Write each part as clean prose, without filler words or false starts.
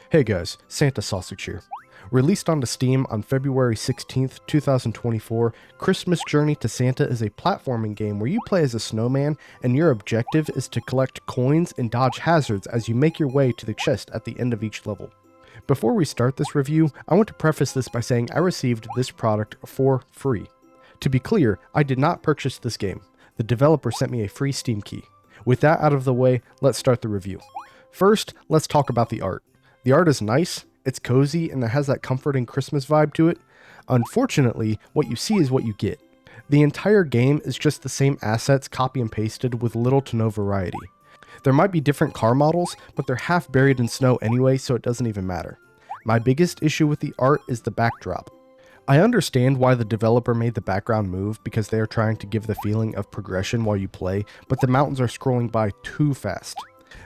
Hey guys, Santa Sausage here. Released onto Steam on February 16th, 2024, Christmas Journey to Santa is a platforming game where you play as a snowman and your objective is to collect coins and dodge hazards as you make your way to the chest at the end of each level. Before we start this review, I want to preface this by saying I received this product for free. To be clear, I did not purchase this game. The developer sent me a free Steam key. With that out of the way, let's start the review. First, let's talk about the art. The art is nice, it's cozy, and it has that comforting Christmas vibe to it. Unfortunately, what you see is what you get. The entire game is just the same assets copy and pasted with little to no variety. There might be different car models, but they're half buried in snow anyway, so it doesn't even matter. My biggest issue with the art is the backdrop. I understand why the developer made the background move because they are trying to give the feeling of progression while you play, but the mountains are scrolling by too fast.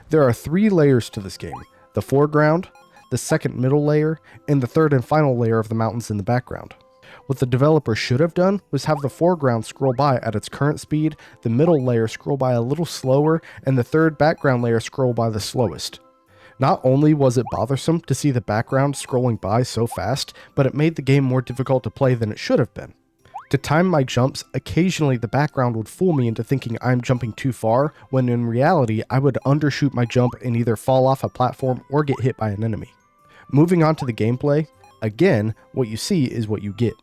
There are 3 layers to this game: the foreground, the second middle layer, and the third and final layer of the mountains in the background. What the developer should have done was have the foreground scroll by at its current speed, the middle layer scroll by a little slower, and the third background layer scroll by the slowest. Not only was it bothersome to see the background scrolling by so fast, but it made the game more difficult to play than it should have been. To time my jumps, occasionally the background would fool me into thinking I'm jumping too far, when in reality I would undershoot my jump and either fall off a platform or get hit by an enemy. Moving on to the gameplay, again, what you see is what you get.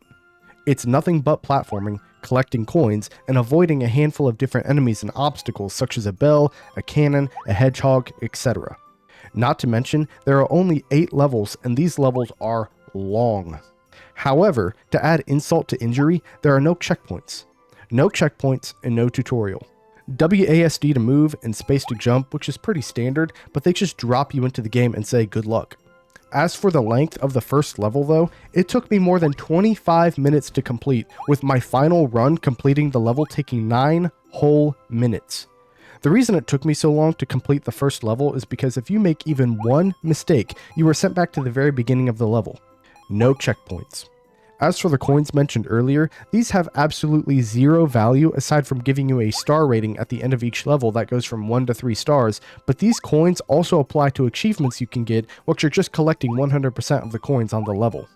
It's nothing but platforming, collecting coins, and avoiding a handful of different enemies and obstacles such as a bell, a cannon, a hedgehog, etc. Not to mention, there are only 8 levels, and these levels are long. However, to add insult to injury, there are no checkpoints. No checkpoints and no tutorial. WASD to move and space to jump, which is pretty standard, but they just drop you into the game and say good luck. As for the length of the first level though, it took me more than 25 minutes to complete, with my final run completing the level taking 9 whole minutes. The reason it took me so long to complete the first level is because if you make even one mistake, you are sent back to the very beginning of the level. No checkpoints. As for the coins mentioned earlier, these have absolutely zero value aside from giving you a star rating at the end of each level that goes from 1 to 3 stars, but these coins also apply to achievements you can get, which are just collecting 100% of the coins on the level.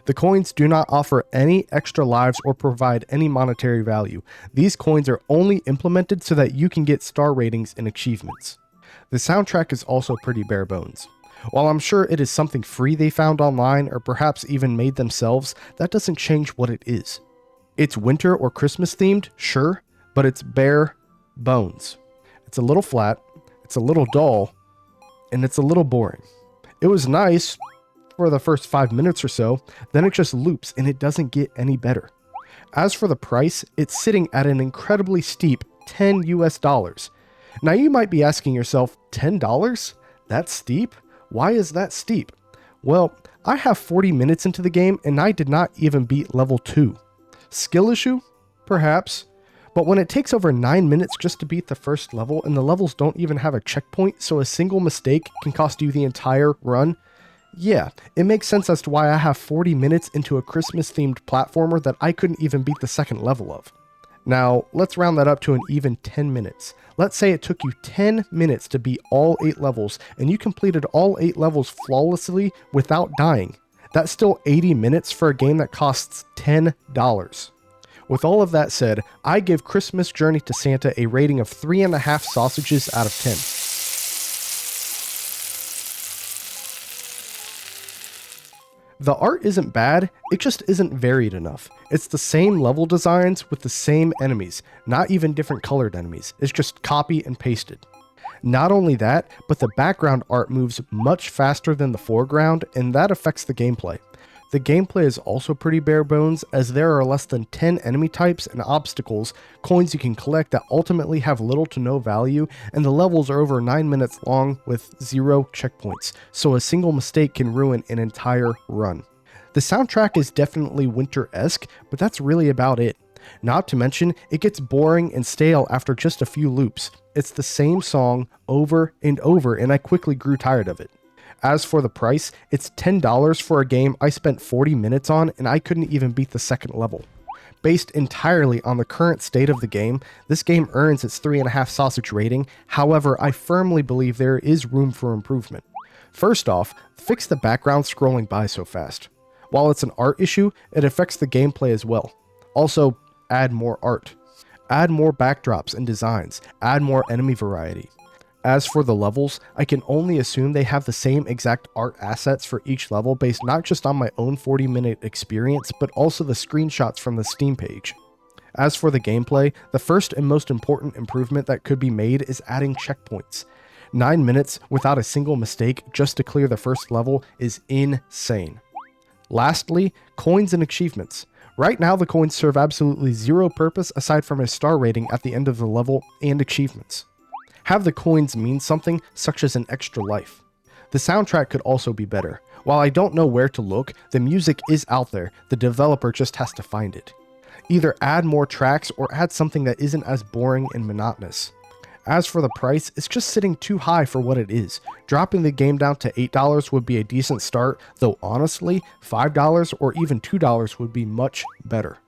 The coins do not offer any extra lives or provide any monetary value. These coins are only implemented so that you can get star ratings and achievements. The soundtrack is also pretty bare bones. While I'm sure it is something free they found online or perhaps even made themselves, that doesn't change what it is. It's winter or Christmas themed, sure, but it's bare bones. It's a little flat, it's a little dull, and it's a little boring. It was nice for the first 5 minutes or so, then it just loops and it doesn't get any better. As for the price, it's sitting at an incredibly steep $10 US. Now you might be asking yourself, $10? That's steep? Why is that steep? Well, I have 40 minutes into the game and I did not even beat level 2. Skill issue? Perhaps. But when it takes over 9 minutes just to beat the first level and the levels don't even have a checkpoint, so a single mistake can cost you the entire run, yeah, it makes sense as to why I have 40 minutes into a Christmas themed platformer that I couldn't even beat the second level of. Now, let's round that up to an even 10 minutes. Let's say it took you 10 minutes to beat all 8 levels, and you completed all 8 levels flawlessly without dying. That's still 80 minutes for a game that costs $10. With all of that said, I give Christmas Journey to Santa a rating of 3.5 sausages out of 10. The art isn't bad, it just isn't varied enough. It's the same level designs with the same enemies, not even different colored enemies. It's just copy and pasted. Not only that, but the background art moves much faster than the foreground, and that affects the gameplay. The gameplay is also pretty bare bones, as there are less than 10 enemy types and obstacles, coins you can collect that ultimately have little to no value, and the levels are over 9 minutes long with 0 checkpoints, so a single mistake can ruin an entire run. The soundtrack is definitely winter-esque, but that's really about it. Not to mention, it gets boring and stale after just a few loops. It's the same song over and over, and I quickly grew tired of it. As for the price, it's $10 for a game I spent 40 minutes on and I couldn't even beat the second level. Based entirely on the current state of the game, this game earns its 3.5 sausage rating, however I firmly believe there is room for improvement. First off, fix the background scrolling by so fast. While it's an art issue, it affects the gameplay as well. Also, add more art. Add more backdrops and designs. Add more enemy variety. As for the levels, I can only assume they have the same exact art assets for each level based not just on my own 40-minute experience, but also the screenshots from the Steam page. As for the gameplay, the first and most important improvement that could be made is adding checkpoints. 9 minutes without a single mistake just to clear the first level is insane. Lastly, coins and achievements. Right now the coins serve absolutely zero purpose aside from a star rating at the end of the level and achievements. Have the coins mean something, such as an extra life. The soundtrack could also be better. While I don't know where to look, the music is out there, the developer just has to find it. Either add more tracks or add something that isn't as boring and monotonous. As for the price, it's just sitting too high for what it is. Dropping the game down to $8 would be a decent start, though honestly, $5 or even $2 would be much better.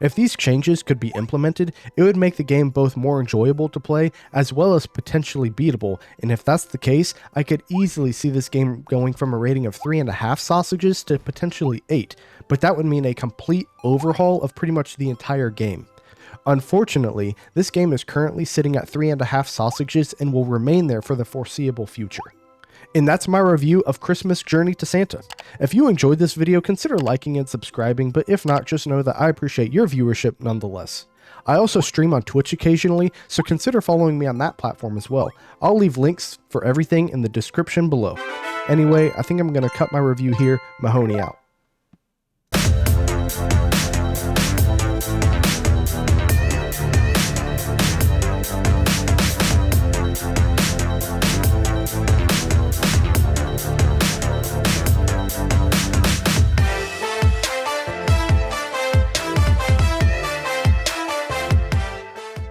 If these changes could be implemented, it would make the game both more enjoyable to play as well as potentially beatable, and if that's the case, I could easily see this game going from a rating of 3.5 sausages to potentially 8, but that would mean a complete overhaul of pretty much the entire game. Unfortunately, this game is currently sitting at 3.5 sausages and will remain there for the foreseeable future. And that's my review of Christmas Journey to Santa. If you enjoyed this video, consider liking and subscribing, but if not, just know that I appreciate your viewership nonetheless. I also stream on Twitch occasionally, so consider following me on that platform as well. I'll leave links for everything in the description below. Anyway, I think I'm going to cut my review here. Mahoney out.